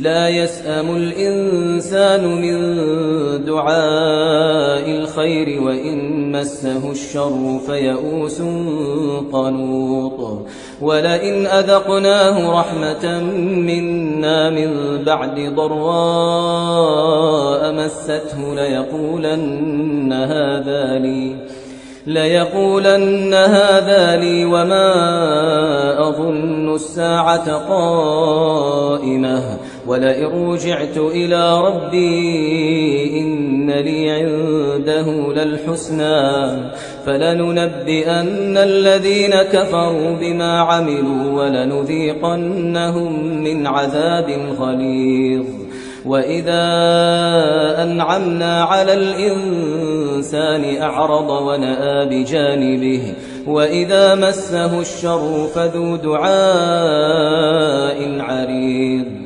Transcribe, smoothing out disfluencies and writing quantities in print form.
لا يسأم الإنسان من دعاء الخير وإن مسه الشر فيئوس قنوط ولئن أذقناه رحمة منا من بعد ضراء مسته ليقولن هذا لي وما أظن الساعة قائمة ولئن رجعت إلى ربي إن لي عنده للحسنى فلننبئن الذين كفروا بما عملوا ولنذيقنهم من عذاب غليظ وإذا أنعمنا على الإنسان أعرض ونأى بجانبه وإذا مسه الشر فذو دعاء عريض